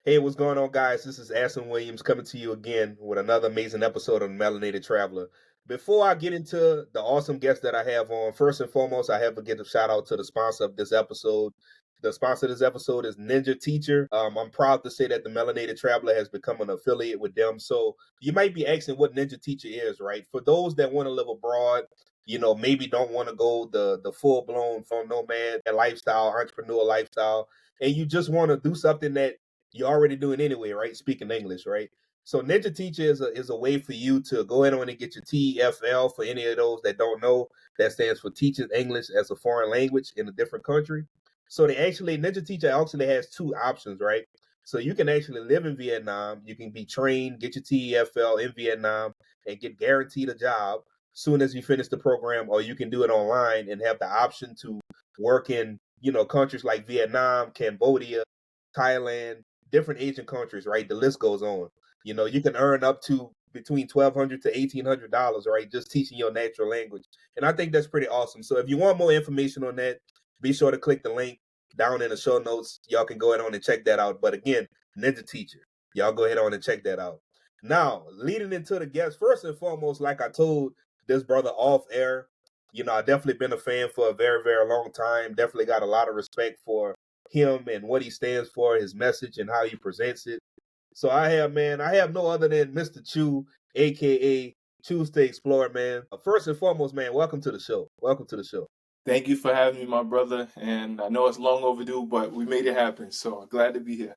Hey, what's going on, guys? This is Aston Williams coming to you again with another amazing episode of Melanated Traveler. Before I get into the awesome guests that I have on, first and foremost, I have to give a shout out to the sponsor of this episode. The sponsor of this episode is Ninja Teacher. I'm proud to say that the Melanated Traveler has become an affiliate with them. So you might be asking what Ninja Teacher is, right? For those that want to live abroad, maybe don't want to go the full blown phone nomad lifestyle, entrepreneur lifestyle, and you just want to do something that you're already doing anyway, right? Speaking English, right? So Ninja Teacher is a way for you to go ahead on and get your TEFL. For any of those that don't know, that stands for Teaching English as a Foreign Language in a Different Country. So Ninja Teacher actually has two options, right? So you can actually live in Vietnam, you can be trained, get your TEFL in Vietnam, and get guaranteed a job soon as you finish the program, or you can do it online and have the option to work in countries like Vietnam, Cambodia, Thailand, different Asian countries, right? The list goes on. You can earn up to between $1,200 to $1,800, right? Just teaching your natural language. And I think that's pretty awesome. So if you want more information on that, be sure to click the link down in the show notes. Y'all can go ahead on and check that out. But again, Ninja Teacher. Y'all go ahead on and check that out. Now, leading into the guests, first and foremost, like I told this brother off air, I definitely been a fan for a very, very long time. Definitely got a lot of respect for him and what he stands for, his message and how he presents it. So I have no other than Mr. Chew, aka ChewsToExplore, man. First and foremost, man, welcome to the show. Welcome to the show. Thank you for having me, my brother. And I know it's long overdue, but we made it happen. So glad to be here.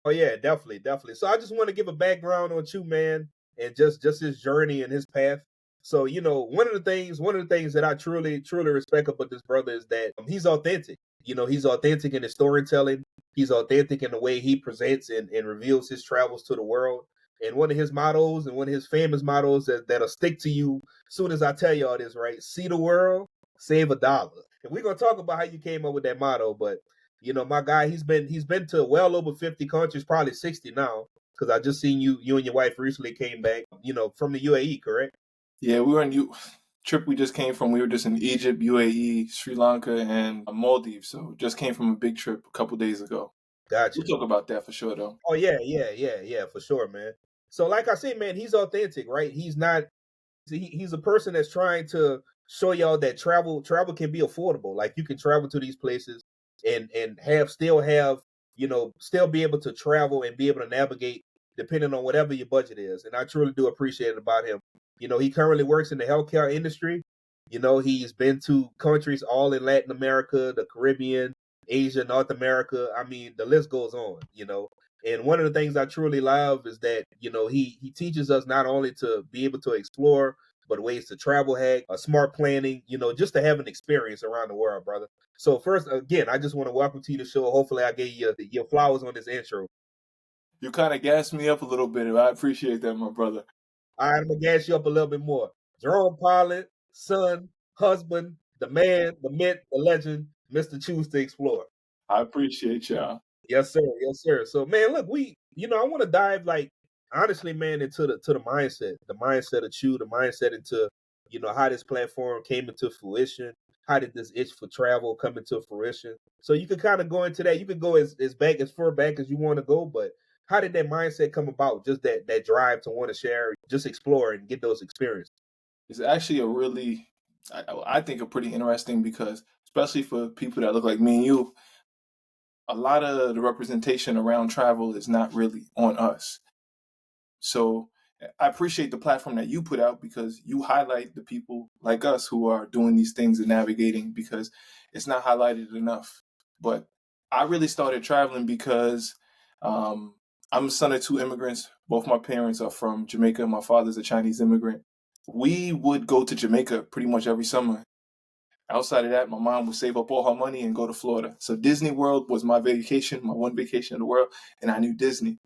Oh yeah, definitely, definitely. So I just want to give a background on Chew, man, and just his journey and his path. So one of the things that I truly, truly respect about this brother is that he's authentic. He's authentic in his storytelling. He's authentic in the way he presents and reveals his travels to the world. And one of his mottos and one of his famous mottos that'll stick to you soon as I tell y'all this, right? See the world, save a dollar. And we're gonna talk about how you came up with that motto, but my guy, he's been to well over 50 countries, probably 60 now. Because I just seen you and your wife recently came back, from the UAE, correct? Yeah, we were in trip we just came from. We were just in Egypt, UAE, Sri Lanka, and Maldives. So just came from a big trip a couple days ago. Gotcha. We'll talk about that for sure, though. Oh yeah, yeah, yeah, yeah, for sure, man. So like I said, man, he's authentic, right? He's not. He's a person that's trying to show y'all that travel can be affordable. Like you can travel to these places and still be able to travel and be able to navigate depending on whatever your budget is. And I truly do appreciate it about him. He currently works in the healthcare industry. He's been to countries all in Latin America, the Caribbean, Asia, North America. I mean, the list goes on. And one of the things I truly love is that, he teaches us not only to be able to explore, but ways to travel hack, smart planning, just to have an experience around the world, brother. So first, again, I just want to welcome to the show. Hopefully I gave you your flowers on this intro. You kind of gassed me up a little bit. I appreciate that, my brother. All right, I'm going to gas you up a little bit more. Jerome Pilot, son, husband, the man, the myth, the legend, Mr. ChewsToExplore. I appreciate y'all. Yes, sir. Yes, sir. So, man, look, I want to dive honestly, man, into the mindset of Chew, the mindset into, how this platform came into fruition. How did this itch for travel come into fruition? So you could kind of go into that. You could go as far back as you want to go, but how did that mindset come about? Just that drive to want to share, just explore and get those experiences. It's actually a really, I think, a pretty interesting because, especially for people that look like me and you, a lot of the representation around travel is not really on us. So I appreciate the platform that you put out because you highlight the people like us who are doing these things and navigating because it's not highlighted enough. But I really started traveling because I'm a son of two immigrants. Both my parents are from Jamaica. My father's a Chinese immigrant. We would go to Jamaica pretty much every summer. Outside of that, my mom would save up all her money and go to Florida. So Disney World was my vacation, my one vacation in the world, and I knew Disney.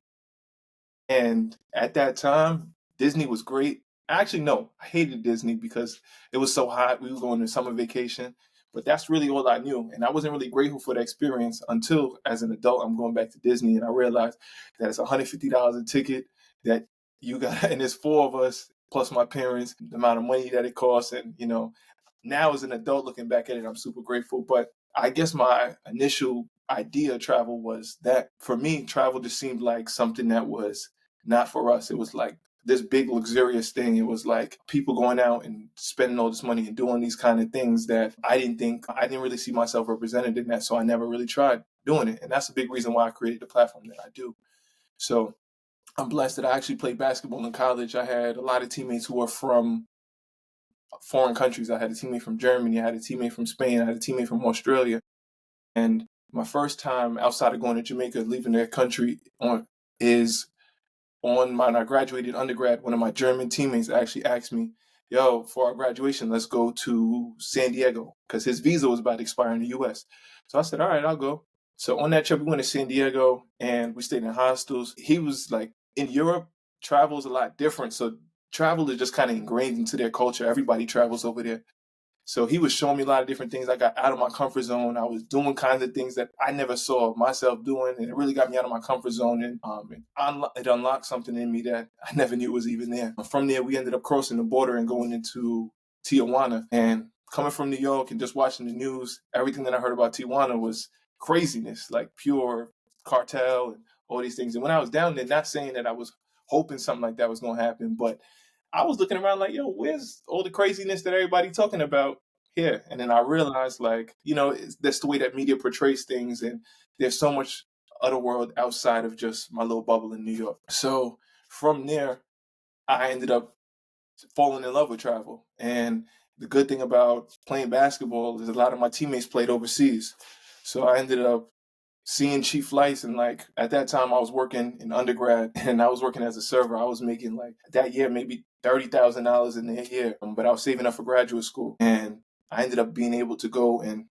And at that time, Disney was great. Actually, no, I hated Disney because it was so hot. We were going on summer vacation, but that's really all I knew. And I wasn't really grateful for the experience until, as an adult, I'm going back to Disney and I realized that it's $150 a ticket that you got, and there's four of us plus my parents, the amount of money that it costs. And, now as an adult looking back at it, I'm super grateful. But I guess my initial idea of travel was that for me, travel just seemed like something that was not for us. It was like this big luxurious thing. It was like people going out and spending all this money and doing these kind of things that I didn't really see myself represented in that. So I never really tried doing it. And that's a big reason why I created the platform that I do. So I'm blessed that I actually played basketball in college. I had a lot of teammates who were from foreign countries. I had a teammate from Germany. I had a teammate from Spain. I had a teammate from Australia. And my first time outside of going to Jamaica, leaving their country is when I graduated undergrad. One of my German teammates actually asked me, "Yo, for our graduation, let's go to San Diego," because his visa was about to expire in the U.S. So I said, "All right, I'll go." So on that trip, we went to San Diego and we stayed in hostels. He was like, in Europe, travel is a lot different. So travel is just kind of ingrained into their culture. Everybody travels over there. So he was showing me a lot of different things. I got out of my comfort zone. I was doing kinds of things that I never saw myself doing, and it really got me out of my comfort zone. And it unlocked something in me that I never knew was even there. From there, we ended up crossing the border and going into Tijuana. And coming from New York and just watching the news, everything that I heard about Tijuana was craziness, like pure cartel and all these things. And when I was down there, not saying that I was hoping something like that was going to happen, but I was looking around like, yo, where's all the craziness that everybody talking about here? And then I realized, like, that's the way that media portrays things, and there's so much other world outside of just my little bubble in New York. So from there, I ended up falling in love with travel. And the good thing about playing basketball is a lot of my teammates played overseas. So I ended up seeing cheap flights, and like at that time I was working in undergrad and I was working as a server. I was making like that year maybe $30,000 in a year, but I was saving up for graduate school, and I ended up being able to go and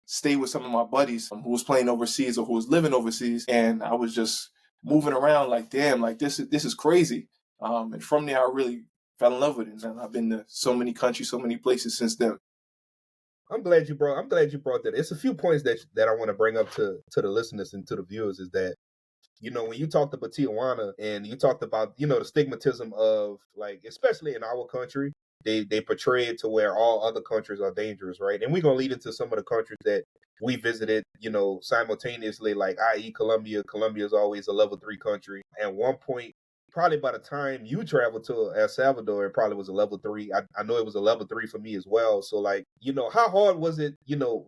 stay with some of my buddies who was playing overseas or who was living overseas, and I was just moving around like, damn, like this is crazy. And from there I really fell in love with it, and I've been to so many countries, so many places since then. I'm glad you brought that. It's a few points that I want to bring up to the listeners and to the viewers is that when you talked about Tijuana and you talked about, the stigmatism of, like, especially in our country, they portray it to where all other countries are dangerous, right? And we're gonna lead into some of the countries that we visited, simultaneously, like i.e. Colombia. Colombia is always a level 3 country. At one point, probably by the time you traveled to El Salvador, it probably was a level 3. I know it was a level 3 for me as well. So, like, how hard was it?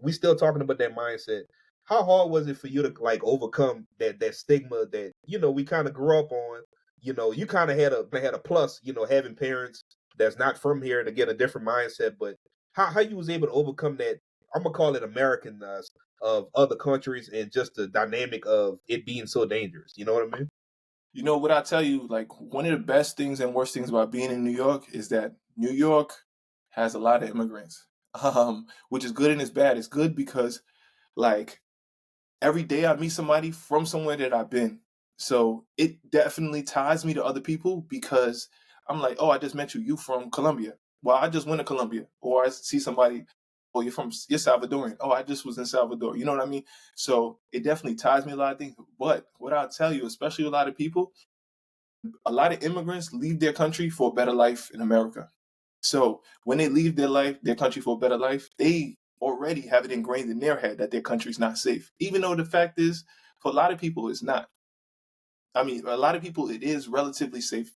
We still talking about that mindset. How hard was it for you to, like, overcome that stigma that we kind of grew up on? You kind of had a plus, having parents that's not from here to get a different mindset. But how you was able to overcome that? I'm gonna call it American of other countries, and just the dynamic of it being so dangerous. You know what I mean? You know what I tell you, like one of the best things and worst things about being in New York is that New York has a lot of immigrants. Which is good and it's bad. It's good because like every day I meet somebody from somewhere that I've been. So it definitely ties me to other people because I'm like, oh, I just met you. You from Colombia. Well, I just went to Colombia. Or I see somebody, oh, you're Salvadorian. Oh, I just was in Salvador. You know what I mean? So it definitely ties me a lot of things. But what I'll tell you, especially a lot of people, a lot of immigrants leave their country for a better life in America. So when they leave their country for a better life, they already have it ingrained in their head that their country's not safe. Even though the fact is, for a lot of people, it's not. I mean, a lot of people, it is relatively safe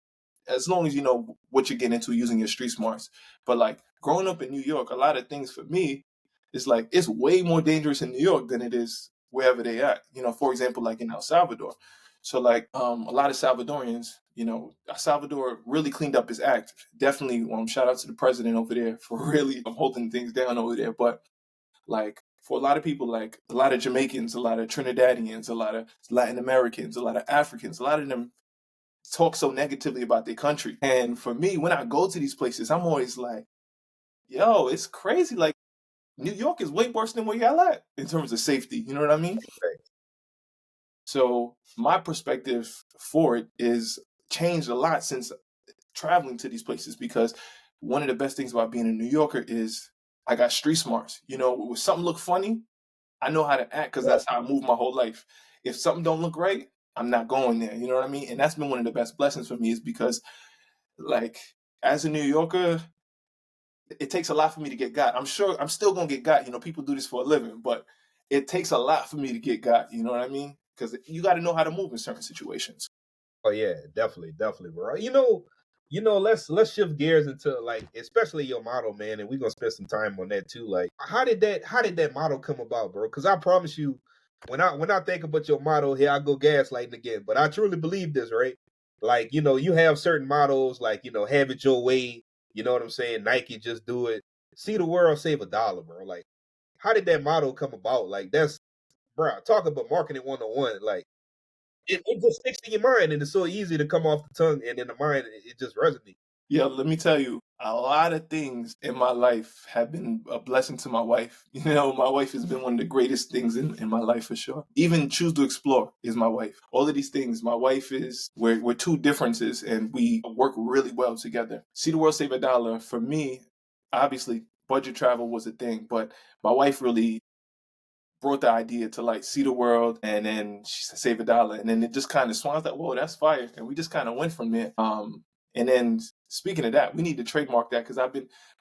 as long as you know what you're getting into using your street smarts. But like growing up in New York, a lot of things for me, it's like it's way more dangerous in New York than it is wherever they at. For example, like in El Salvador. So like a lot of Salvadorians, El Salvador really cleaned up his act. Definitely, shout out to the president over there for really holding things down over there. But like for a lot of people, like a lot of Jamaicans, a lot of Trinidadians, a lot of Latin Americans, a lot of Africans, a lot of them talk so negatively about their country. And for me, when I go to these places, I'm always like, yo, it's crazy. Like New York is way worse than where y'all at in terms of safety. You know what I mean? So my perspective for it is changed a lot since traveling to these places because one of the best things about being a New Yorker is I got street smarts. When something look funny, I know how to act because Right. that's how I move my whole life. If something don't look right, I'm not going there. You know what I mean? And that's been one of the best blessings for me is because like as a New Yorker, it takes a lot for me to get got. I'm sure I'm still gonna get got. People do this for a living, but it takes a lot for me to get got. You know what I mean? Because you got to know how to move in certain situations. Oh yeah, definitely, bro. Let's shift gears into like especially your model, man, and we're gonna spend some time on that too. Like, how did that model come about, bro? Because I promise you, when I think about your model, here I go gaslighting again. But I truly believe this, right? Like, you have certain models, like have it your way. You know what I'm saying? Nike, just do it. See the world, save a dollar, bro. Like, how did that model come about? Like, that's, bro. Talk about marketing 101. Like, it just sticks in your mind, and it's so easy to come off the tongue, and in the mind, it just resonates. Yeah, let me tell you, a lot of things in my life have been a blessing to my wife. You know, my wife has been one of the greatest things in my life for sure. Even ChewsToExplore is my wife. All of these things, my wife is, we're two differences and we work really well together. See the world, save a dollar. For me, obviously, budget travel was a thing, but my wife really brought the idea to like see the world, and then she said save a dollar, and then it just kind of swung. I was like, whoa, that's fire, and we just kind of went from there. And then speaking of that, we need to trademark that because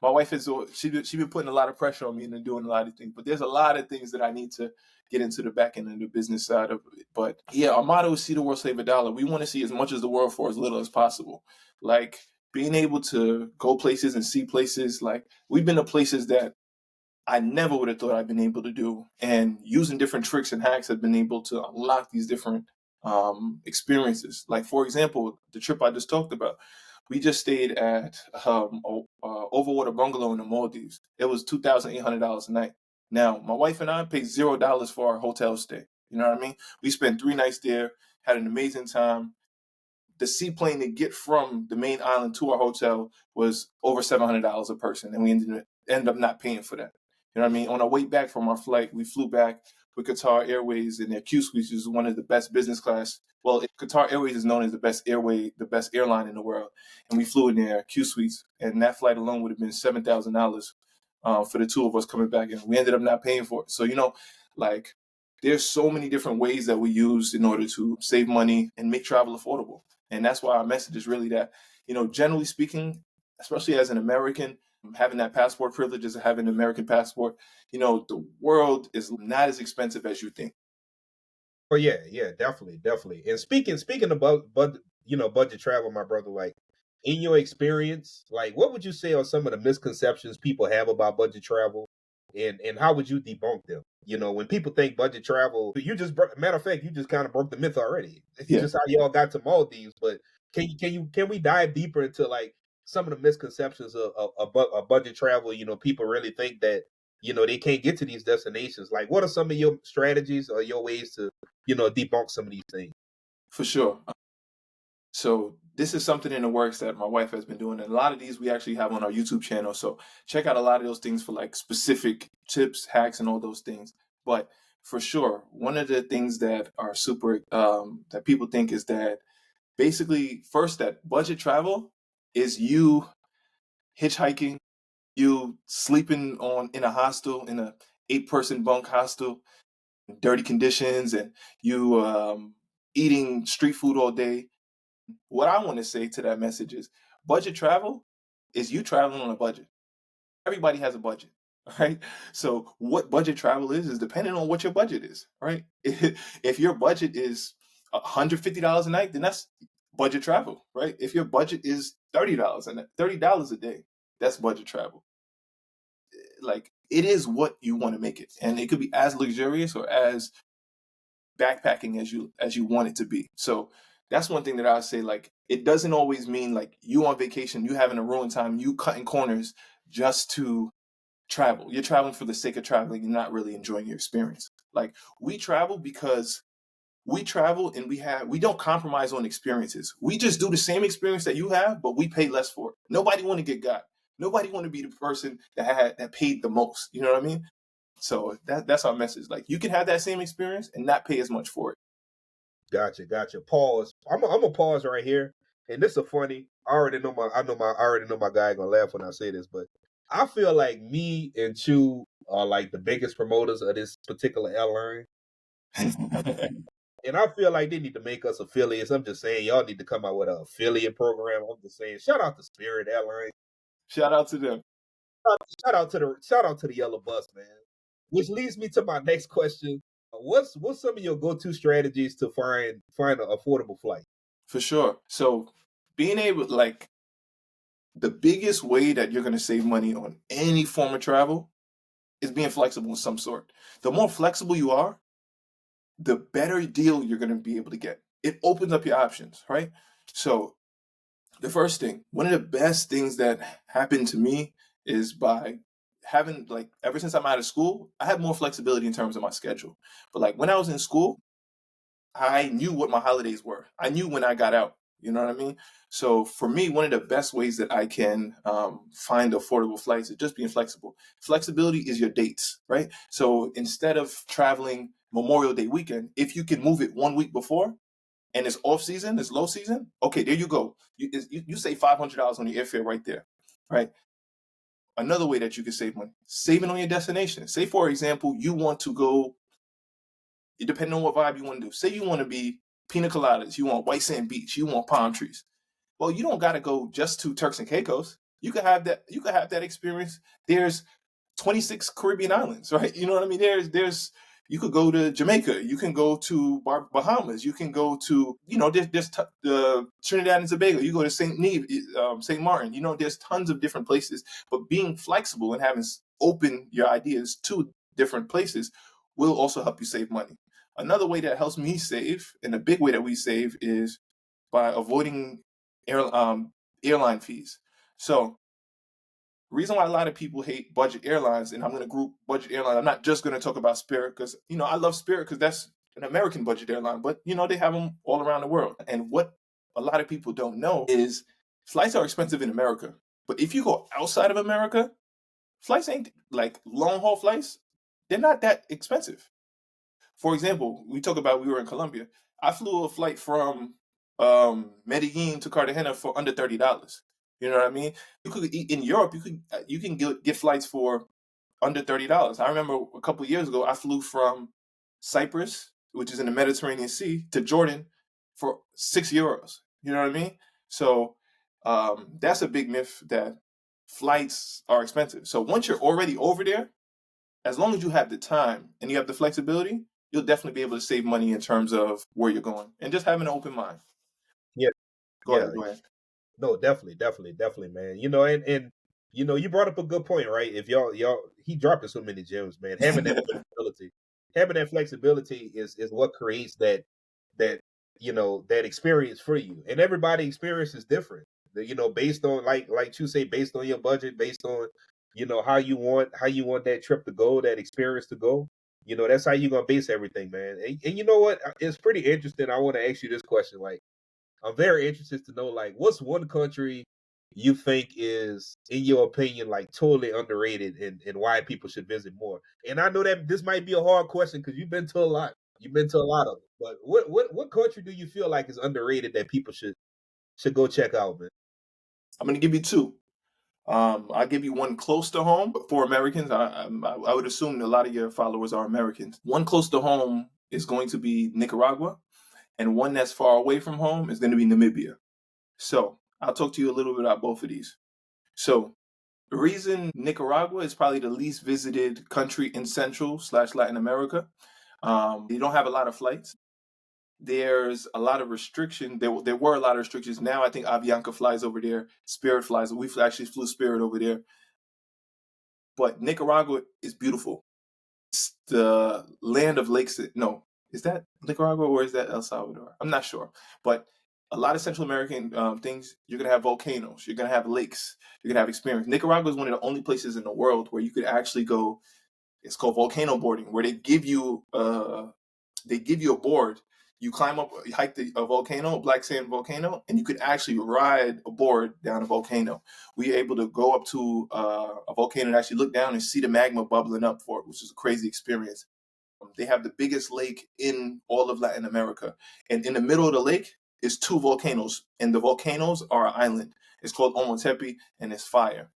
my wife is she been putting a lot of pressure on me and doing a lot of things, but there's a lot of things that I need to get into the back end of the business side of it. But yeah, our motto is see the world, save a dollar. We want to see as much as the world for as little as possible. Like being able to go places and see places, like we've been to places that I never would have thought I'd been able to do. And using different tricks and hacks have been able to unlock these different experiences. Like, for example, the trip I just talked about, we just stayed at Overwater Bungalow in the Maldives. It was $2,800 a night. Now, my wife and I paid $0 for our hotel stay. You know what I mean? We spent 3 nights there, had an amazing time. The seaplane to get from the main island to our hotel was over $700 a person, and we ended up not paying for that. You know what I mean? On our way back from our flight, we flew back with Qatar Airways, and their Q Suites is one of the best business class. Well, Qatar Airways is known as the best airline in the world, and we flew in their Q Suites, and that flight alone would have been $7,000 for the two of us coming back, and we ended up not paying for it. So like there's so many different ways that we use in order to save money and make travel affordable. And that's why our message is really that, generally speaking, especially as an American, having that passport privilege as having an American passport, the world is not as expensive as you think. Oh yeah, definitely. And speaking about budget travel, my brother, like in your experience, like what would you say are some of the misconceptions people have about budget travel, and how would you debunk them? When people think budget travel, matter of fact, you just kind of broke the myth already. It's Yeah, just how y'all got to Maldives, but can we dive deeper into like some of the misconceptions of budget travel? People really think that they can't get to these destinations. Like, what are some of your strategies or your ways to debunk some of these things? for sure. So this is something in the works that my wife has been doing. And a lot of these we actually have on our YouTube channel. So check out a lot of those things for like specific tips, hacks, and all those things. But for sure, one of the things that are super that people think is that basically first that budget travel is you hitchhiking, you sleeping in a hostel, in a 8-person bunk hostel, in dirty conditions, and you eating street food all day. What I want to say to that message is budget travel is you traveling on a budget. Everybody has a budget, right? So what budget travel is depending on what your budget is, right? If your budget is $150 a night, then that's budget travel, right? If your budget is $30 a day, that's budget travel. Like it is what you want to make it, and it could be as luxurious or as backpacking as you want it to be. So that's one thing that I say. Like it doesn't always mean like you on vacation, you having a ruined time, you cutting corners just to travel. You're traveling for the sake of traveling. You're not really enjoying your experience. Like we travel because we travel and we don't compromise on experiences. We just do the same experience that you have, but we pay less for it. Nobody want to get got. Nobody want to be the person that paid the most. You know what I mean? So that's our message. Like you can have that same experience and not pay as much for it. Gotcha. Pause. I'm a pause right here, and this is funny. I already know my guy gonna laugh when I say this, but I feel like me and Chew are like the biggest promoters of this particular airline. And I feel like they need to make us affiliates. I'm just saying, y'all need to come out with an affiliate program. I'm just saying, shout out to Spirit Airlines. Shout out to them. Shout out to the yellow bus, man. which leads me to my next question. What's some of your go-to strategies to find an affordable flight? For sure. So being able, like, the biggest way that you're going to save money on any form of travel is being flexible of some sort. The more flexible you are, the better deal you're going to be able to get. It opens up your options, right? So the first thing, one of the best things that happened to me is by having, like, ever since I'm out of school, I have more flexibility in terms of my schedule. But like when I was in school, I knew what my holidays were. I knew when I got out. You know what I mean? So for me, one of the best ways that I can find affordable flights is just being flexible. Flexibility is your dates, right? So instead of traveling Memorial Day weekend, if you can move it 1 week before and it's off season, it's low season, okay, there you go. You save $500 on your airfare right there, right? Another way that you can save money, saving on your destination. Say, for example, you want to go, depending on what vibe you want to do. Say you want to be pina coladas, you want white sand beach, you want palm trees. Well, you don't got to go just to Turks and Caicos. You could have that. You could have that experience. There's 26 Caribbean islands, right? You know what I mean? There's you could go to Jamaica. You can go to Bahamas. You can go to, there's Trinidad and Tobago. You go to St. Martin. You know, there's tons of different places. But being flexible and having open your ideas to different places will also help you save money. Another way that helps me save, and a big way that we save, is by avoiding air, um, airline fees. So reason why a lot of people hate budget airlines, and I'm going to group budget airlines. I'm not just going to talk about Spirit because I love Spirit because that's an American budget airline, but they have them all around the world. And what a lot of people don't know is flights are expensive in America, but if you go outside of America, flights ain't like long haul flights. They're not that expensive. For example, we were in Colombia. I flew a flight from Medellin to Cartagena for under $30. You know what I mean? You could in Europe. You can get flights for under $30. I remember a couple of years ago, I flew from Cyprus, which is in the Mediterranean Sea, to Jordan for €6. You know what I mean? So that's a big myth that flights are expensive. So once you're already over there, as long as you have the time and you have the flexibility, you'll definitely be able to save money in terms of where you're going and just having an open mind. Yeah, Go yeah. ahead, go ahead. No, definitely, man. And you brought up a good point, right? If y'all he dropping so many gems, man. Having that flexibility is what creates that experience for you. And everybody experience is different. Based on like you say, based on your budget, based on how you want that trip to go, that experience to go. That's how you're gonna base everything, man. And you know what? It's pretty interesting. I want to ask you this question, like I'm very interested to know, like, what's one country you think is, in your opinion, like totally underrated, and why people should visit more? And I know that this might be a hard question because you've been to a lot. You've been to a lot of them. But what country do you feel like is underrated that people should go check out, man? I'm going to give you two. I'll give you one close to home for Americans. I would assume a lot of your followers are Americans. One close to home is going to be Nicaragua, and one that's far away from home is going to be Namibia. So I'll talk to you a little bit about both of these. So the reason Nicaragua is probably the least visited country in Central/Latin America, they don't have a lot of flights. There's a lot of restriction. There were a lot of restrictions. Now I think Avianca flies over there. Spirit flies. We actually flew Spirit over there. But Nicaragua is beautiful. It's the land of lakes. No, is that Nicaragua or is that El Salvador? I'm not sure. But a lot of Central American things, you're going to have volcanoes. You're going to have lakes. You're going to have experience. Nicaragua is one of the only places in the world where you could actually go. It's called volcano boarding, where they give you a board. You climb up, you hike a volcano, a black sand volcano, and you could actually ride a board down a volcano. We were able to go up to a volcano and actually look down and see the magma bubbling up for it, which is a crazy experience. They have the biggest lake in all of Latin America, and in the middle of the lake is two volcanoes, and the volcanoes are an island. It's called Ometepe, and it's fire.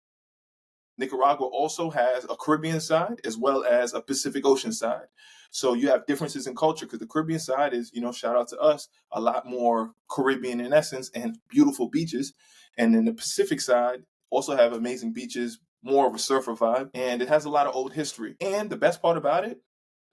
Nicaragua also has a Caribbean side as well as a Pacific Ocean side. So you have differences in culture because the Caribbean side is, shout out to us, a lot more Caribbean in essence and beautiful beaches. And then the Pacific side also have amazing beaches, more of a surfer vibe, and it has a lot of old history. And the best part about it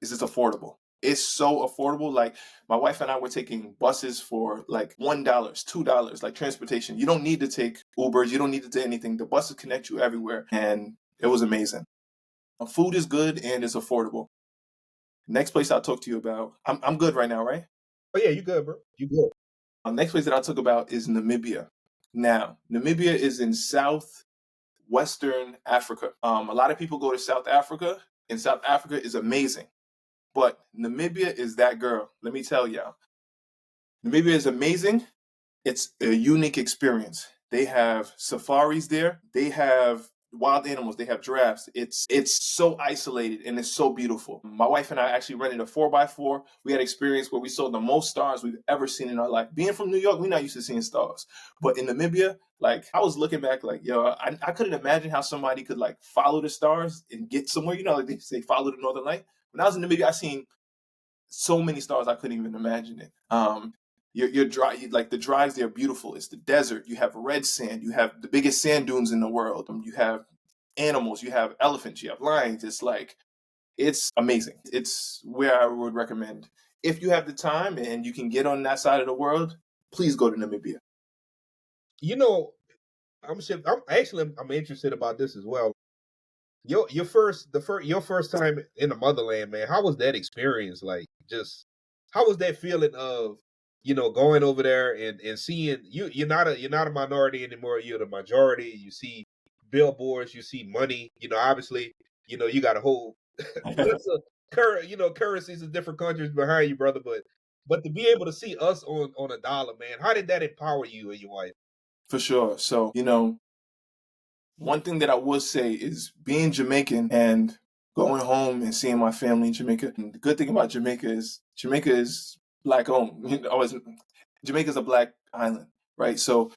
is it's affordable. It's so affordable. Like my wife and I were taking buses for like $1, $2, like transportation. You don't need to take Ubers. You don't need to do anything. The buses connect you everywhere, and it was amazing. Food is good and it's affordable. Next place I'll talk to you about. I'm good right now, right? Oh yeah, you good, bro. You good. Next place that I'll talk about is Namibia. Now, Namibia is in southwestern Africa. A lot of people go to South Africa, and South Africa is amazing. But Namibia is that girl. Let me tell y'all. Namibia is amazing. It's a unique experience. They have safaris there. They have wild animals. They have giraffes. It's so isolated and it's so beautiful. My wife and I actually rented a 4x4. We had an experience where we saw the most stars we've ever seen in our life. Being from New York, we're not used to seeing stars. But in Namibia, like I was looking back, like, yo, I couldn't imagine how somebody could like follow the stars and get somewhere. You know, like they say follow the northern light. When I was in Namibia, I seen so many stars I couldn't even imagine it. Your dry, like the drives there are beautiful. It's the desert. You have red sand. You have the biggest sand dunes in the world. You have animals. You have elephants. You have lions. It's amazing. It's where I would recommend if you have the time and you can get on that side of the world. Please go to Namibia. You know, I'm interested about this as well. Your first time in the motherland, man. How was that experience? Like, just how was that feeling of going over there and seeing you're not a minority anymore. You're the majority. You see billboards. You see money. Obviously, you got a whole list of currencies of different countries behind you, brother. But to be able to see us on a dollar, man, how did that empower you and your wife? For sure. So, one thing that I will say is being Jamaican and going home and seeing my family in Jamaica. And the good thing about Jamaica is black owned. Jamaica's a black island, right? So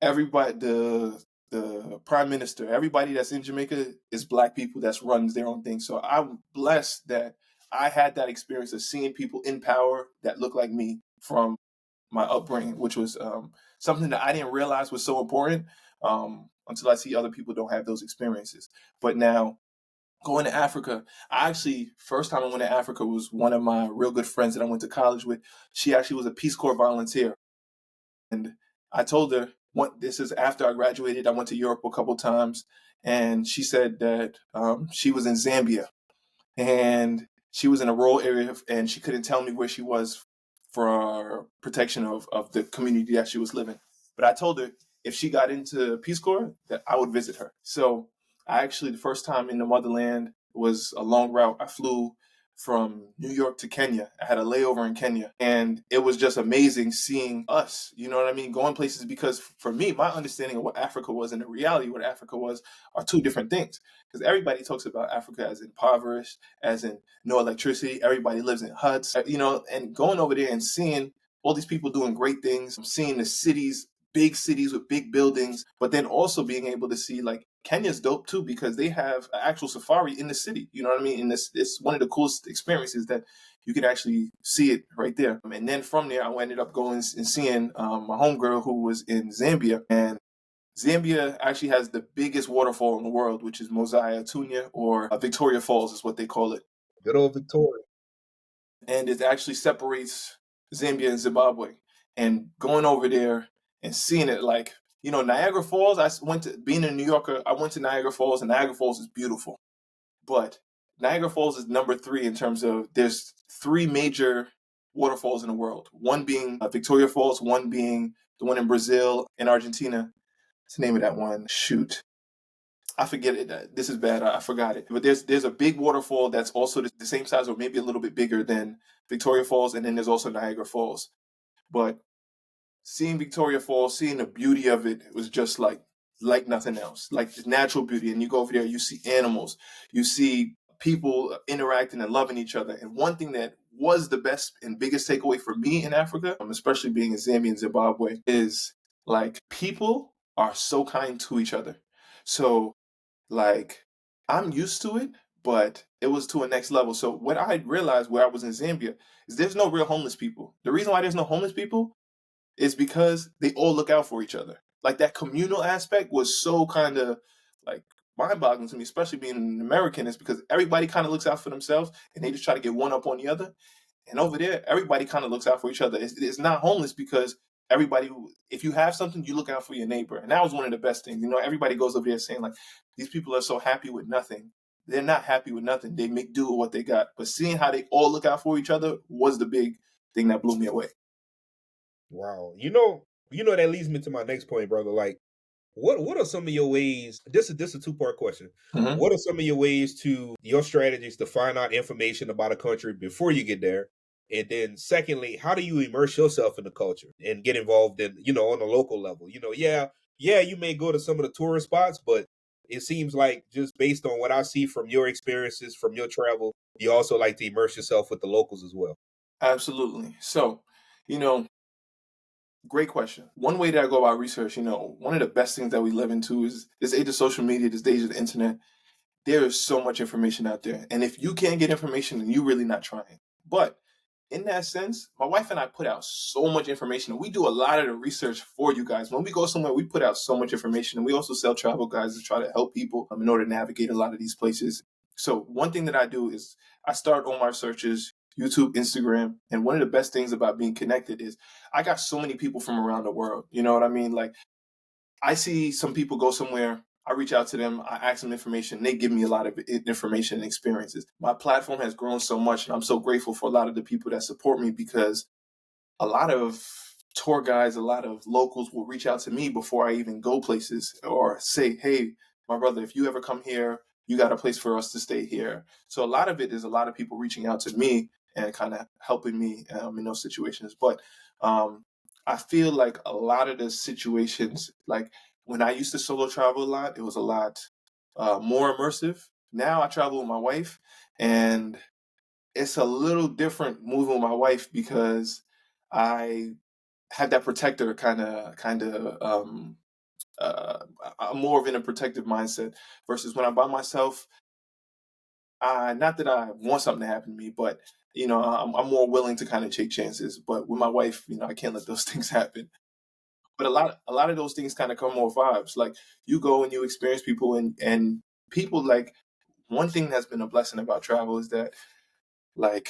everybody, the prime minister, everybody that's in Jamaica is black people that runs their own thing. So I'm blessed that I had that experience of seeing people in power that look like me from my upbringing, which was something that I didn't realize was so important until I see other people don't have those experiences. But now going to Africa, I actually first time I went to Africa was one of my real good friends that I went to college with. She actually was a Peace Corps volunteer, and I told her this is after I graduated. I went to Europe a couple times, and she said that she was in Zambia and she was in a rural area and she couldn't tell me where she was for protection of the community that she was living. But I told her if she got into Peace Corps, that I would visit her. So I actually, the first time in the motherland was a long route. I flew from New York to Kenya. I had a layover in Kenya and it was just amazing seeing us, you know what I mean? Going places because for me, my understanding of what Africa was and the reality of what Africa was are two different things. Because everybody talks about Africa as impoverished, as in no electricity. Everybody lives in huts, and going over there and seeing all these people doing great things, seeing the cities, big cities with big buildings, but then also being able to see like Kenya's dope too because they have an actual safari in the city. You know what I mean? And it's one of the coolest experiences that you can actually see it right there. And then from there, I ended up going and seeing my homegirl who was in Zambia. And Zambia actually has the biggest waterfall in the world, which is Mosiah Tunya, or Victoria Falls is what they call it. Good old Victoria. And it actually separates Zambia and Zimbabwe. And going over there and seeing it, like, Niagara Falls, being a New Yorker, I went to Niagara Falls, and Niagara Falls is beautiful. But Niagara Falls is number 3 in terms of there's 3 major waterfalls in the world. One being Victoria Falls, one being the one in Brazil and Argentina. What's the name of that one? Shoot. I forget it. This is bad. I forgot it. But there's a big waterfall that's also the same size or maybe a little bit bigger than Victoria Falls, and then there's also Niagara Falls. But seeing Victoria Falls, seeing the beauty of it, was just like nothing else. Like the natural beauty. And you go over there, you see animals, you see people interacting and loving each other. And one thing that was the best and biggest takeaway for me in Africa, especially being in Zambia and Zimbabwe, is like people are so kind to each other. So like, I'm used to it, but it was to a next level. So what I realized where I was in Zambia is there's no real homeless people. The reason why there's no homeless people is because they all look out for each other. Like that communal aspect was so kind of like mind-boggling to me, especially being an American, is because everybody kind of looks out for themselves and they just try to get one up on the other. And over there, everybody kind of looks out for each other. It's not homeless because everybody, if you have something, you look out for your neighbor. And that was one of the best things. Everybody goes over there saying, like, these people are so happy with nothing. They're not happy with nothing. They make do with what they got. But seeing how they all look out for each other was the big thing that blew me away. Wow. That leads me to my next point, brother. Like, what are some of your ways? This is a two-part question. Mhm. What are some of your strategies to find out information about a country before you get there? And then secondly, how do you immerse yourself in the culture and get involved in, on a local level? Yeah, you may go to some of the tourist spots, but it seems like just based on what I see from your experiences, from your travel, you also like to immerse yourself with the locals as well. Absolutely. So, you know, great question. One way that I go about research, one of the best things that we live into is this age of social media, this age of the internet. There is so much information out there. And if you can't get information, then you're really not trying. But in that sense, my wife and I put out so much information. We do a lot of the research for you guys. When we go somewhere, we put out so much information. And we also sell travel guides to try to help people in order to navigate a lot of these places. So one thing that I do is I start all my searches, YouTube, Instagram. And one of the best things about being connected is I got so many people from around the world. You know what I mean? Like, I see some people go somewhere. I reach out to them. I ask them information. They give me a lot of information and experiences. My platform has grown so much, and I'm so grateful for a lot of the people that support me because a lot of tour guides, a lot of locals will reach out to me before I even go places or say, hey, my brother, if you ever come here, you got a place for us to stay here. So a lot of it is a lot of people reaching out to me and kind of helping me in those situations. But um, I feel like a lot of the situations, like when I used to solo travel a lot, it was a lot more immersive. Now I travel with my wife, and it's a little different moving with my wife because I had that protector uh, I'm more of in a protective mindset versus when I'm by myself. Not that I want something to happen to me, but I'm more willing to kind of take chances. But with my wife, I can't let those things happen. But a lot of those things kind of come more vibes. Like you go and you experience people, and people like one thing that's been a blessing about travel is that like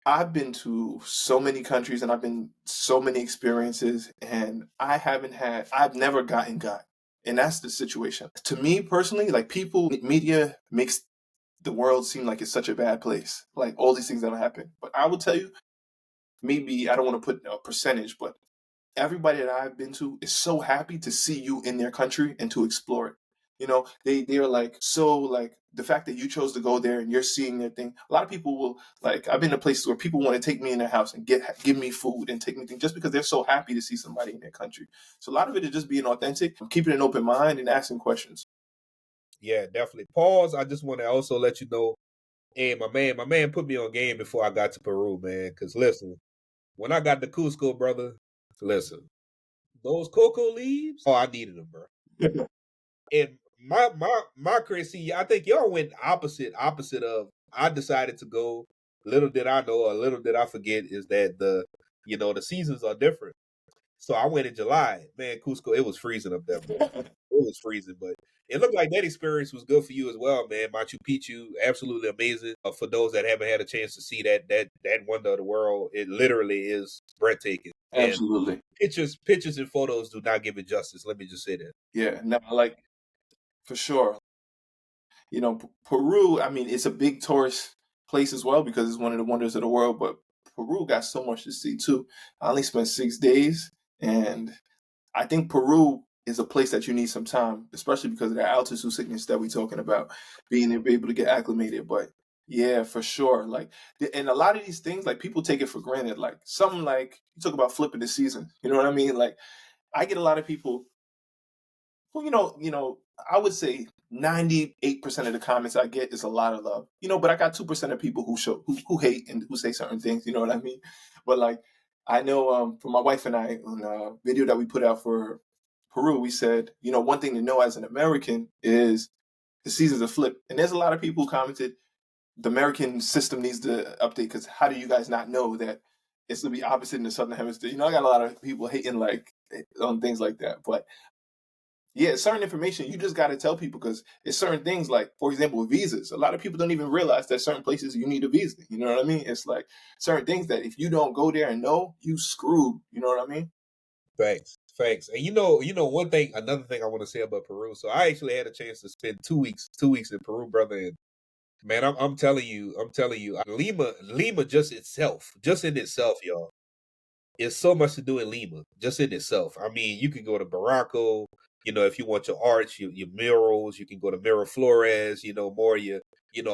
I've been to so many countries and I've been so many experiences and I've never gotten got. And that's the situation. To me personally, like media makes the world seem like it's such a bad place. Like all these things that happen. But I will tell you, maybe I don't want to put a percentage, but everybody that I've been to is so happy to see you in their country and to explore it. They're like so like the fact that you chose to go there and you're seeing their thing. A lot of people will like I've been to places where people want to take me in their house and give me food and take me things just because they're so happy to see somebody in their country. So a lot of it is just being authentic, keeping an open mind and asking questions. Yeah, definitely. Pause. I just want to also let you know, hey, my man put me on game before I got to Peru, man. Because listen, when I got to Cusco, brother, listen, those cocoa leaves, oh, I needed them, bro. And my crazy, I think y'all went opposite of. I decided to go. Little did I know, or little did I forget, is that the seasons are different. So I went in July. Man, Cusco, it was freezing up there, bro. It was freezing, but it looked like that experience was good for you as well, man. Machu Picchu, absolutely amazing. For those that haven't had a chance to see that wonder of the world, it literally is breathtaking. And Absolutely. pictures and photos do not give it justice. Let me just say that. Yeah, no, like for sure. Peru, I mean, it's a big tourist place as well because it's one of the wonders of the world, but Peru got so much to see too. I only spent 6 days, and I think Peru is a place that you need some time, especially because of the altitude sickness that we're talking about, being able to get acclimated. But yeah, for sure. Like, and a lot of these things, like people take it for granted. Like something like you talk about flipping the season. You know what I mean? Like, I get a lot of people well, I would say 98% of the comments I get is a lot of love. But I got 2% of people who hate and who say certain things, you know what I mean? But like I know for my wife and I on a video that we put out for Peru, we said, one thing to know as an American is the seasons are flipped. And there's a lot of people who commented the American system needs to update because how do you guys not know that it's gonna be opposite in the southern hemisphere? I got a lot of people hating like on things like that. But Yeah, certain information you just got to tell people because it's certain things like, for example, with visas. A lot of people don't even realize that certain places you need a visa. You know what I mean? It's like certain things that if you don't go there and know, you screwed. You know what I mean? Facts, facts. And one thing, another thing I want to say about Peru. So I actually had a chance to spend 2 weeks in Peru, brother. And man, I'm telling you, Lima just in itself, y'all. It's so much to do in Lima, just in itself. I mean, you can go to Barranco, if you want your arts, your murals, you can go to Miraflores, more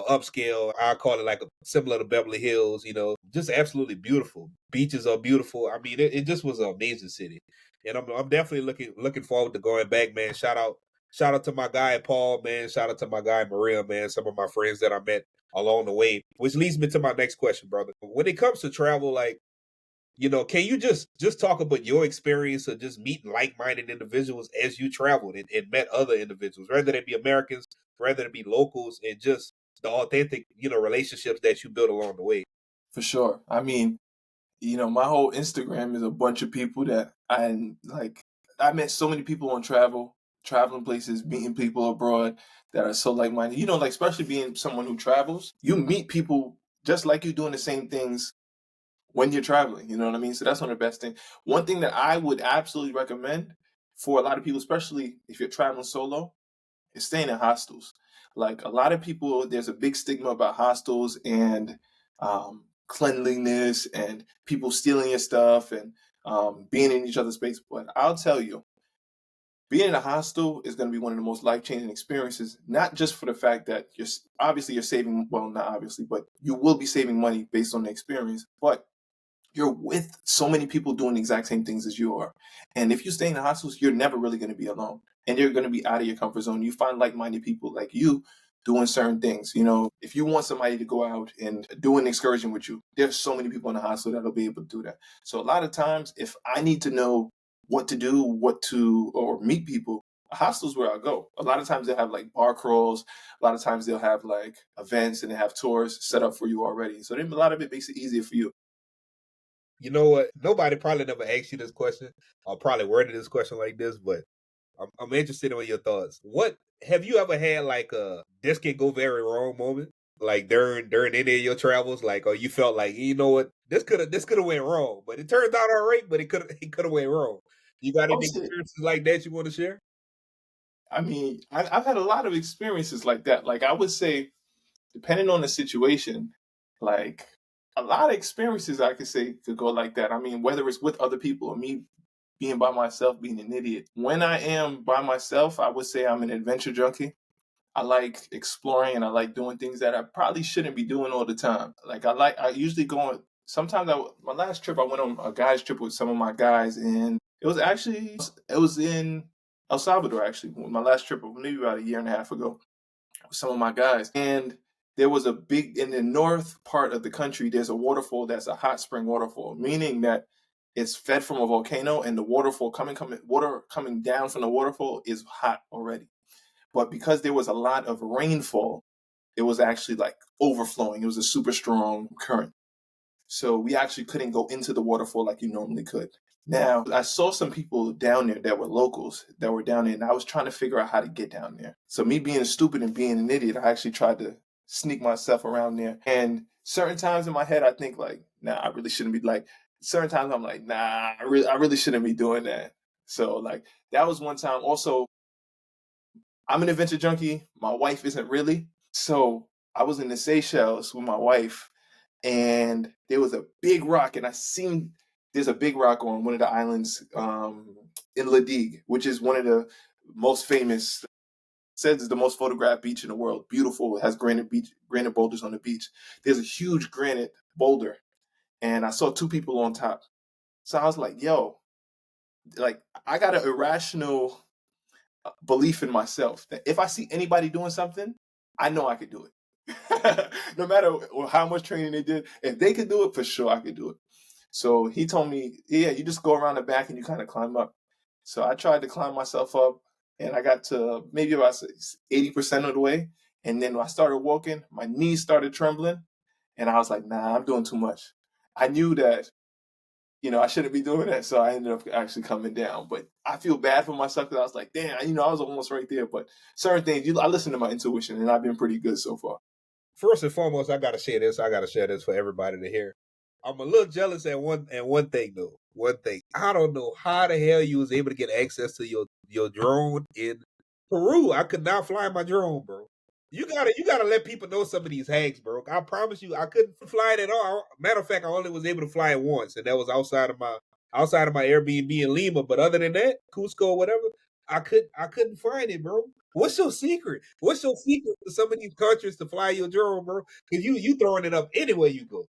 upscale. I call it like similar to Beverly Hills, just absolutely beautiful. Beaches are beautiful. I mean, it just was an amazing city. And I'm definitely looking forward to going back, man. Shout out to my guy Paul, man. Shout out to my guy Maria, man. Some of my friends that I met along the way. Which leads me to my next question, brother. When it comes to travel, like, can you just talk about your experience of just meeting like-minded individuals as you traveled and met other individuals, whether they be Americans, whether it be locals, and just the authentic, relationships that you build along the way? For sure. I mean, my whole Instagram is a bunch of people that I like. I met so many people on traveling places, meeting people abroad that are so like-minded. Like especially being someone who travels, you meet people just like you doing the same things when you're traveling. You know what I mean? So that's one of the best things. One thing that I would absolutely recommend for a lot of people, especially if you're traveling solo, is staying in hostels. Like a lot of people, there's a big stigma about hostels and cleanliness and people stealing your stuff and being in each other's space. But I'll tell you, being in a hostel is going to be one of the most life-changing experiences, not just for the fact that you're saving, well, not obviously, but you will be saving money based on the experience, but you're with so many people doing the exact same things as you are. And if you stay in the hostels, you're never really going to be alone. And you're going to be out of your comfort zone. You find like-minded people like you doing certain things. If you want somebody to go out and do an excursion with you, there's so many people in the hostel that'll be able to do that. So a lot of times, if I need to know what to do, or meet people, a hostel's where I go. A lot of times they'll have like bar crawls. A lot of times they'll have like events and they have tours set up for you already. So then a lot of it makes it easier for you. You know what? Nobody probably never asked you this question, or probably worded this question like this, but I'm interested in your thoughts. What have you ever had like a this can go very wrong moment? Like during any of your travels, like or you felt like you know what this could have went wrong, but it turned out all right, but it could have went wrong. You got Oh any shit. experiences like that you want to share? I mean, I've had a lot of experiences like that. Like I would say, depending on the situation, like a lot of experiences I could say could go like that. I mean, whether it's with other people or me being by myself, being an idiot. When I am by myself, I would say I'm an adventure junkie. I like exploring and I like doing things that I probably shouldn't be doing all the time. Like I usually go on. Sometimes my last trip I went on a guys trip with some of my guys, and it was in El Salvador actually. My last trip maybe about a year and a half ago with some of my guys, and there was a big in the north part of the country. There's a waterfall that's a hot spring waterfall, meaning that it's fed from a volcano, and the water coming down from the waterfall is hot already. But because there was a lot of rainfall, it was actually like overflowing. It was a super strong current. So we actually couldn't go into the waterfall like you normally could. Now, I saw some people down there that were locals that were down there, and I was trying to figure out how to get down there. So, me being stupid and being an idiot, I actually tried to sneak myself around there. And certain times in my head, I think, like, nah, I really shouldn't be like, certain times I'm like, nah, I really shouldn't be doing that. So, like, that was one time. Also, I'm an adventure junkie. My wife isn't really. So, I was in the Seychelles with my wife and there was a big rock, and I seen there's a big rock on one of the islands in Ladigue, which is one of the most famous. Says it's the most photographed beach in the world. Beautiful, it has granite boulders on the beach. There's a huge granite boulder, and I saw two people on top. So I was like, "Yo, like I got an irrational belief in myself that if I see anybody doing something, I know I could do it. No matter how much training they did, if they could do it, for sure I could do it." So he told me, yeah, you just go around the back and you kind of climb up. So I tried to climb myself up and I got to maybe about 80% of the way. And then when I started walking, my knees started trembling. And I was like, nah, I'm doing too much. I knew that I shouldn't be doing that. So I ended up actually coming down. But I feel bad for myself because I was like, damn, I was almost right there. But certain things, I listen to my intuition, and I've been pretty good so far. First and foremost, I gotta share this. I gotta share this for everybody to hear. I'm a little jealous at one thing though. One thing. I don't know how the hell you was able to get access to your drone in Peru. I could not fly my drone, bro. You gotta let people know some of these hacks, bro. I promise you, I couldn't fly it at all. Matter of fact, I only was able to fly it once, and that was outside of my Airbnb in Lima. But other than that, Cusco or whatever, I couldn't find it, bro. What's your secret? What's your secret to some of these countries to fly your drone, bro? Because you throwing it up anywhere you go.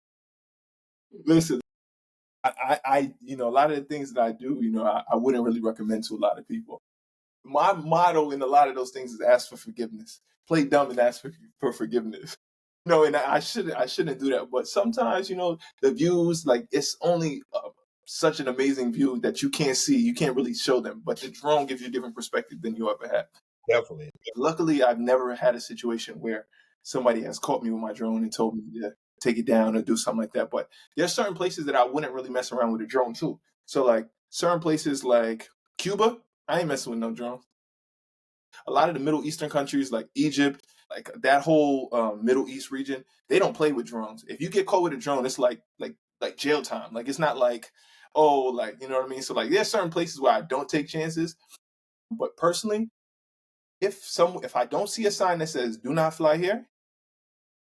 Listen, a lot of the things that I do, I wouldn't really recommend to a lot of people. My motto in a lot of those things is ask for forgiveness. Play dumb and ask for forgiveness. No, and I shouldn't do that. But sometimes, the views, like it's only such an amazing view that you can't see. You can't really show them. But the drone gives you a different perspective than you ever had. Definitely. Luckily, I've never had a situation where somebody has caught me with my drone and told me to take it down or do something like that. But there's certain places that I wouldn't really mess around with a drone too. So like certain places like Cuba, I ain't messing with no drone. A lot of the Middle Eastern countries like Egypt, like that whole Middle East region, they don't play with drones. If you get caught with a drone, it's like jail time. Like it's not like, oh, like you know what I mean. So like there's certain places where I don't take chances. But personally, if I don't see a sign that says "Do not fly here"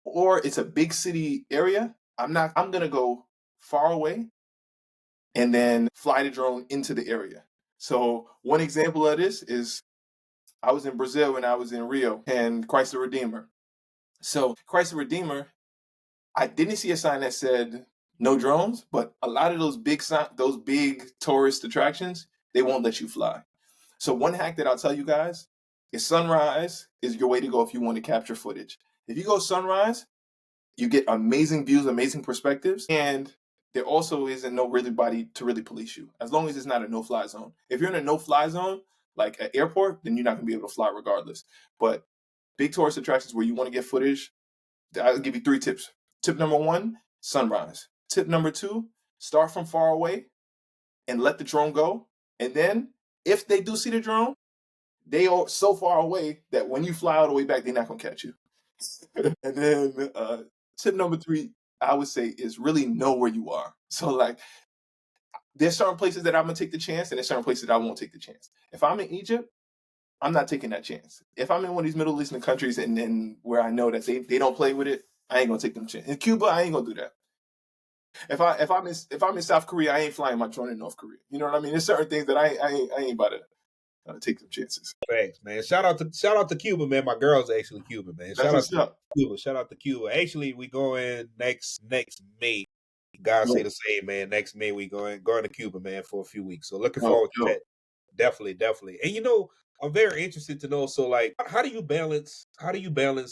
or it's a big city area, I'm gonna go far away and then fly the drone into the area. So one example of this is I was in Brazil when I was in Rio and Christ the Redeemer. So Christ the Redeemer, I didn't see a sign that said no drones, but a lot of those big tourist attractions, they won't let you fly. So one hack that I'll tell you guys is sunrise is your way to go if you want to capture footage. If you go sunrise, you get amazing views, amazing perspectives, and there also isn't no really body to really police you, as long as it's not a no-fly zone. If you're in a no-fly zone, like an airport, then you're not gonna be able to fly regardless. But big tourist attractions where you want to get footage, I'll give you 3 tips. Tip number 1, sunrise. Tip number 2, start from far away and let the drone go. And then if they do see the drone, they are so far away that when you fly all the way back, they're not gonna catch you. And then tip number 3, I would say, is really know where you are. So like there's certain places that I'm gonna take the chance, and there's certain places that I won't take the chance. If I'm in Egypt, I'm not taking that chance. If I'm in one of these Middle Eastern countries and then where I know that they don't play with it, I ain't gonna take them chance. In Cuba, I ain't gonna do that. If I'm in South Korea, I ain't flying my drone in North Korea. You know what I mean? There's certain things that I ain't about to take some chances. Thanks, man. Shout out to Cuba, man. My girl's actually Cuban, man. That's Shout out what's to up. Cuba. Shout out to Cuba. Actually, we going next May. God say Yo, the same, man. Next May we going to Cuba, man, for a few weeks. So looking yo, forward to yo. that. Definitely, definitely. And I'm very interested to know. So, like, how do you balance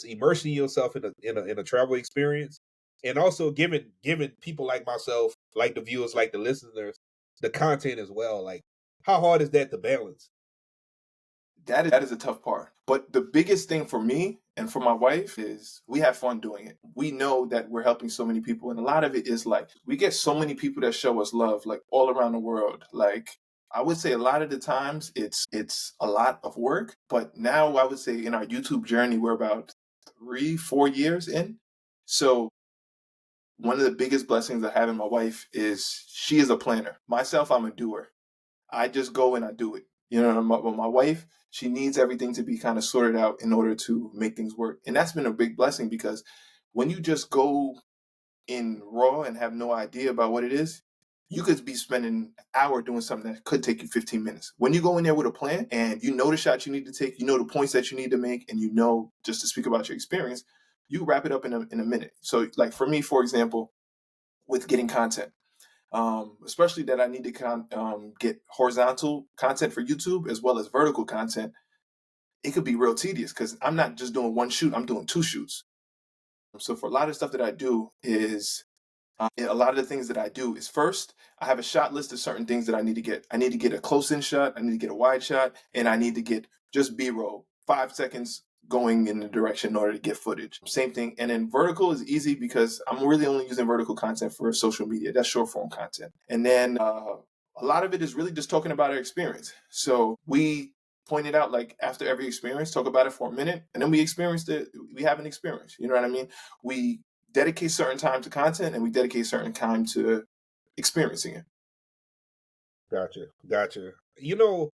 immersing yourself in a travel experience, and also giving people like myself, like the viewers, like the listeners, the content as well. Like, how hard is that to balance? That is a tough part. But the biggest thing for me and for my wife is we have fun doing it. We know that we're helping so many people, and a lot of it is like we get so many people that show us love, like all around the world. Like I would say a lot of the times it's a lot of work, but now I would say in our YouTube journey we're about 3, 4 years in. So one of the biggest blessings I have in my wife is she is a planner. Myself, I'm a doer. I just go and I do it. But my wife, she needs everything to be kind of sorted out in order to make things work. And that's been a big blessing because when you just go in raw and have no idea about what it is, you could be spending an hour doing something that could take you 15 minutes. When you go in there with a plan and you know the shots you need to take, you know the points that you need to make, and you know just to speak about your experience, you wrap it up in a minute. So, like for me, for example, with getting content, especially that I need to get horizontal content for YouTube as well as vertical content, it could be real tedious because I'm not just doing one shoot, I'm doing 2 shoots. So for a lot of stuff that I do is a lot of the things that I do is first, I have a shot list of certain things that I need to get. I need to get a close in shot, I need to get a wide shot, and I need to get just B roll, 5 seconds going in the direction in order to get footage. Same thing. And then vertical is easy because I'm really only using vertical content for social media. That's short form content. And then a lot of it is really just talking about our experience. So we pointed out, like, after every experience, talk about it for a minute, and then we experienced it. We have an experience. You know what I mean? We dedicate certain time to content, and we dedicate certain time to experiencing it. Gotcha, gotcha. You know,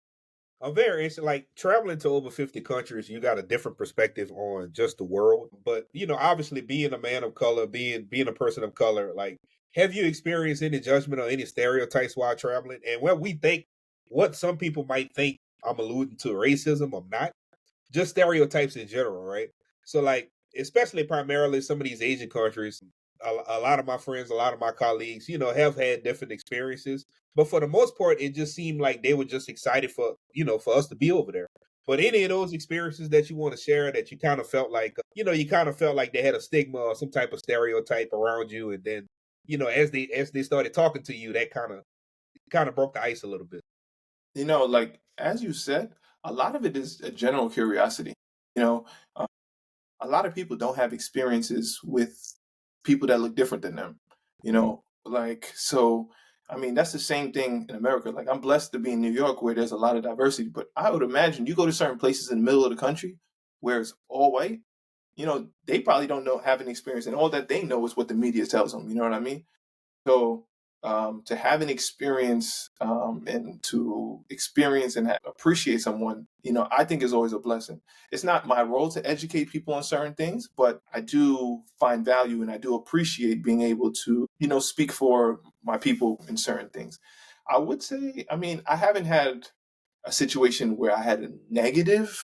I'm very interested. Like traveling to over 50 countries, you got a different perspective on just the world. But you know, obviously, being a man of color, being a person of color, like, have you experienced any judgment or any stereotypes while traveling? And what some people might think I'm alluding to racism, I'm not. Just stereotypes in general, right? So, like, especially primarily some of these Asian countries, a lot of my friends, a lot of my colleagues, you know, have had different experiences. But for the most part, it just seemed like they were just excited for, you know, for us to be over there. But any of those experiences that you want to share that you kind of felt like, you know, you kind of felt like they had a stigma or some type of stereotype around you, and then, you know, as they started talking to you, that kind of broke the ice a little bit. You know, like as you said, a lot of it is a general curiosity. You know, a lot of people don't have experiences with people that look different than them. You know, like, so I mean that's the same thing in America. Like, I'm blessed to be in New York where there's a lot of diversity, but I would imagine you go to certain places in the middle of the country where it's all white, you know, they probably don't know have an experience, and all that they know is what the media tells them. You know what I mean? So to have an experience, and to experience and appreciate someone, you know, I think is always a blessing. It's not my role to educate people on certain things, but I do find value and I do appreciate being able to, you know, speak for my people in certain things. I would say, I mean, I haven't had a situation where I had a negative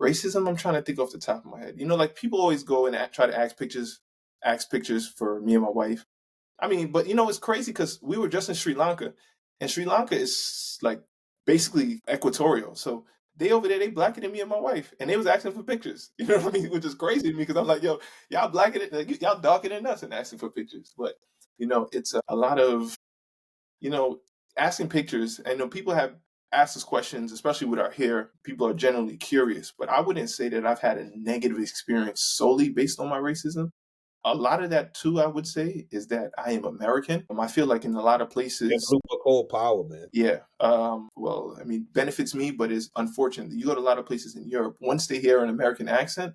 racism. I'm trying to think off the top of my head. You know, like people always go and try to ask pictures for me and my wife. I mean, but you know, it's crazy because we were just in Sri Lanka, and Sri Lanka is like basically equatorial. So they over there, they blacker than me and my wife, and they was asking for pictures. You know what I mean? Which is crazy to me because I'm like, yo, y'all blacker than, like, y'all darker than us and asking for pictures. But you know, it's a lot of, you know, asking pictures. I know people have asked us questions, especially with our hair. People are generally curious, but I wouldn't say that I've had a negative experience solely based on my racism. A lot of that too, I would say, is that I am American. I feel like in a lot of That places, blue book hold power, man. yeah, well, I mean, benefits me, but it's unfortunate. You go to a lot of places in Europe, once they hear an American accent,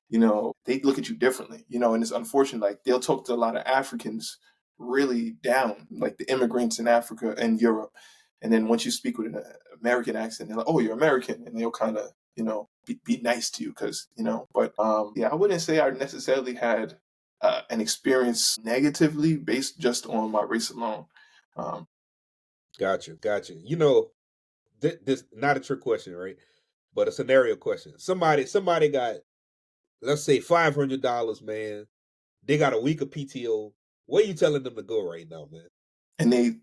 you know, they look at you differently, you know, and it's unfortunate. Like, they'll talk to a lot of Africans really down, like the immigrants in Africa and Europe. And then once you speak with an American accent, they're like, oh, you're American. And they'll kind of, you know, be nice to you because, you know, but yeah, I wouldn't say I necessarily had an experience negatively based just on my race alone. Um, Gotcha, gotcha. You know, this not a trick question, right? But a scenario question. Somebody got, let's say, $500, man. They got a week of PTO. Where you telling them to go right now, man? and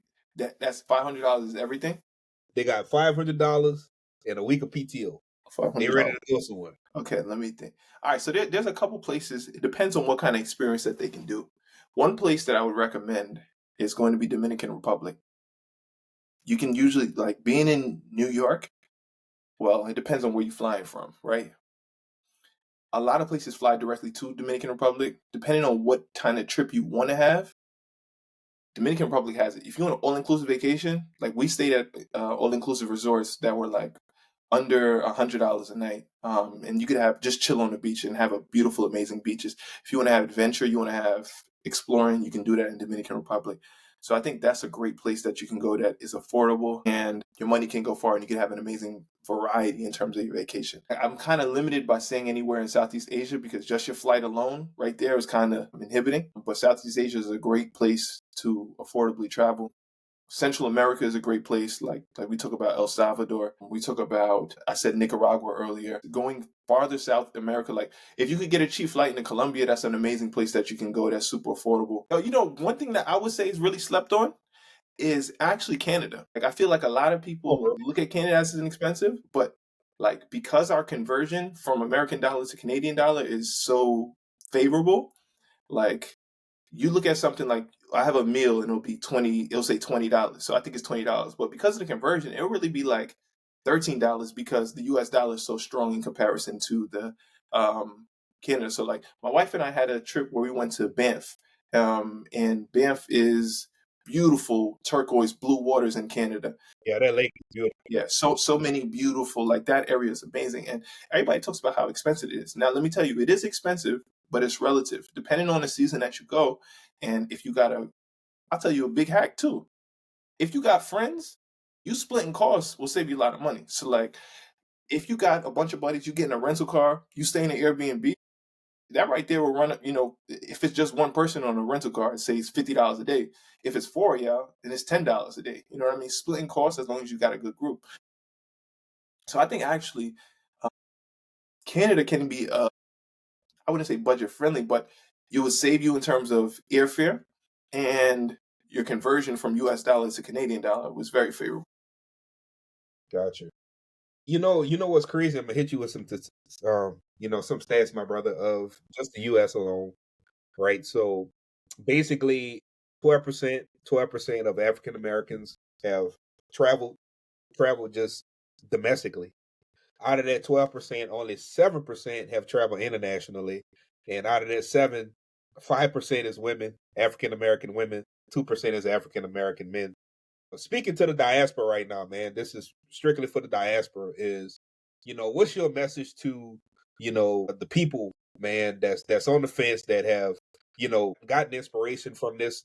that's $500 is everything. They got $500 and a week of PTO. Five They hundred ready dollars. to go somewhere. Okay, let me think. All right, so there's a couple places. It depends on what kind of experience that they can do. One place that I would recommend is going to be Dominican Republic. You can usually, like, being in New York. Well, it depends on where you're flying from, right? A lot of places fly directly to Dominican Republic. Depending on what kind of trip you want to have, Dominican Republic has it. If you want an all-inclusive vacation, like we stayed at all-inclusive resorts that were like under $100 a night, and you could have just chill on the beach and have a beautiful, amazing beaches. If you want to have adventure, you want to have exploring, you can do that in Dominican Republic. So I think that's a great place that you can go that is affordable and your money can go far and you can have an amazing variety in terms of your vacation. I'm kind of limited by saying anywhere in Southeast Asia because just your flight alone right there is kind of inhibiting. But Southeast Asia is a great place to affordably travel. Central America is a great place. Like we talk about El Salvador. We talk about, I said Nicaragua earlier. Going farther South America, like if you could get a cheap flight into Colombia, that's an amazing place that you can go. That's super affordable. You know, one thing that I would say is really slept on is actually Canada. Like I feel like a lot of Oh, people really? look at Canada as inexpensive, but like because our conversion from American dollar to Canadian dollar is so favorable, like you look at something like I have a meal and it'll be 20, it'll say $20. So I think it's $20. But because of the conversion, it'll really be like $13 because the US dollar is so strong in comparison to the Canada. So like my wife and I had a trip where we went to Banff. And Banff is beautiful turquoise blue waters in Canada. Yeah, that lake is beautiful. Yeah, so many beautiful, like that area is amazing. And everybody talks about how expensive it is. Now let me tell you, it is expensive, but it's relative. Depending on the season that you go, and if you got I'll tell you a big hack too. If you got friends, you splitting costs will save you a lot of money. So like if you got a bunch of buddies, you get in a rental car, you stay in an Airbnb, that right there will run, if it's just one person on a rental car, it saves $50 a day. If it's four of y'all, then it's $10 a day. You know what I mean? Splitting costs as long as you got a good group. So I think actually uh, Canada can be, I wouldn't say budget friendly, but it would save you in terms of airfare, and your conversion from US dollar to Canadian dollar was very favorable. Gotcha. You know what's crazy? I'm gonna hit you with some stats, my brother, of just the U.S. alone, right? So basically, 12% of African Americans have traveled traveled just domestically. Out of that 12%, only 7% have traveled internationally, and out of that 5% is women, African American women, 2% is African American men. Speaking to the diaspora right now, man, this is strictly for the diaspora. What's your message to, the people, man, that's on the fence that have, gotten inspiration from this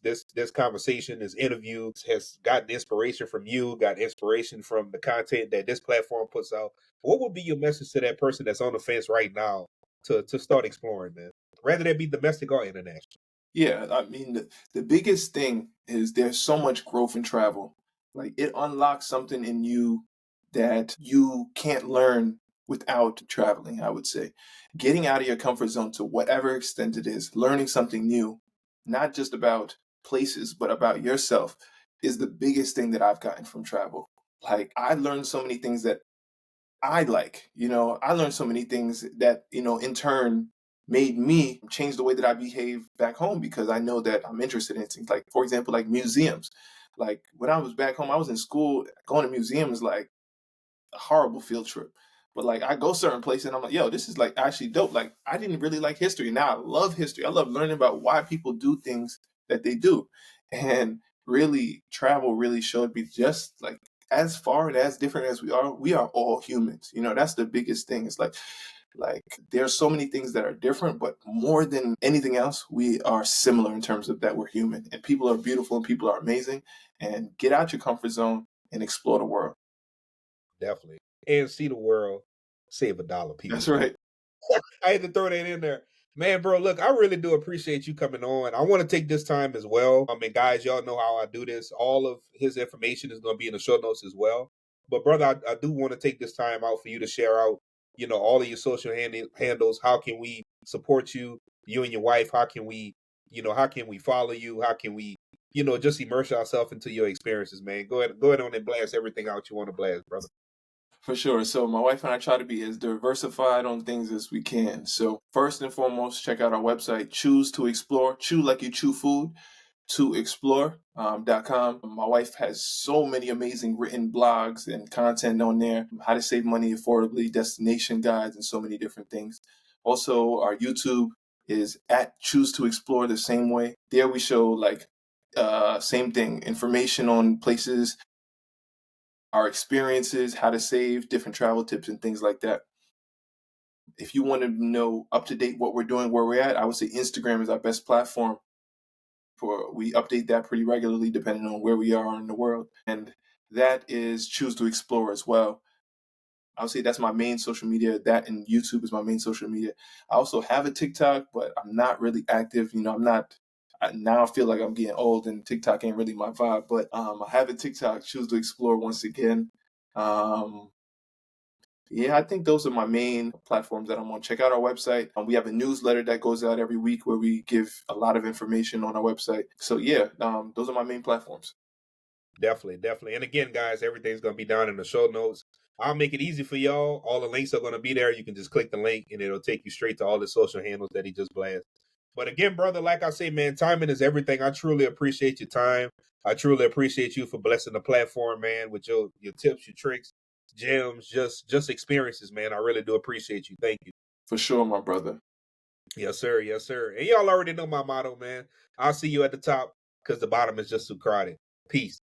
conversation, this interview, has gotten inspiration from you, got inspiration from the content that this platform puts out. What would be your message to that person that's on the fence right now to start exploring, man? Whether that be domestic or international. Yeah, I mean, the biggest thing is there's so much growth in travel. Like, it unlocks something in you that you can't learn without traveling, I would say. Getting out of your comfort zone to whatever extent it is, learning something new, not just about places, but about yourself, is the biggest thing that I've gotten from travel. Like, I learned so many things that I learned so many things that, in turn made me change the way that I behave back home because I know that I'm interested in things like, for example, like museums. Like when I was back home, I was in school, going to museums like a horrible field trip. But like I go certain places and I'm like, yo, this is like actually dope. Like I didn't really like history. Now I love history. I love learning about why people do things that they do. And really travel really showed me just like as far and as different as we are all humans. That's the biggest thing. It's like there's so many things that are different, but more than anything else, we are similar in terms of that we're human. And people are beautiful and people are amazing. And get out your comfort zone and explore the world. Definitely. And see the world, save a dollar, people, That's man. right. I had to throw that in there. Man, bro, look, I really do appreciate you coming on. I want to take this time as well. I mean, guys, y'all know how I do this. All of his information is going to be in the show notes as well. But, brother, I do want to take this time out for you to share out, all of your social handles. How can we support you and your wife? How can we follow you? How can we, just immerse ourselves into your experiences, man? Go ahead on and blast everything out you want to blast, brother. For sure. So my wife and I try to be as diversified on things as we can. So first and foremost, check out our website, Choose to Explore. Chew like you chew food. ChewsToExplore.com. My wife has so many amazing written blogs and content on there, how to save money affordably, destination guides, and so many different things. Also, our YouTube is at Choose to Explore the same way. There we show like same thing, information on places, our experiences, how to save, different travel tips, and things like that. If you want to know up to date what we're doing, where we're at, I would say Instagram is our best platform. We update that pretty regularly depending on where we are in the world, and that is Choose to Explore as well. I would say that's my main social media. That and YouTube is my main social media. I also have a TikTok, but I'm not really active. I'm not. Now I feel like I'm getting old, and TikTok ain't really my vibe. But I have a TikTok. Choose to Explore once again. Um, yeah, I think those are my main platforms that I'm on. Check out our website. We have a newsletter that goes out every week where we give a lot of information on our website. So yeah, those are my main platforms. Definitely, definitely. And again, guys, everything's going to be down in the show notes. I'll make it easy for y'all. All the links are going to be there. You can just click the link and it'll take you straight to all the social handles that he just blasted. But again, brother, like I say, man, timing is everything. I truly appreciate your time. I truly appreciate you for blessing the platform, man, with your tips, your tricks. gems, just experiences, man. I really do appreciate you. Thank you. For sure, my brother. Yes, sir. Yes, sir. And y'all already know my motto, man. I'll see you at the top because the bottom is just too crowded. Peace.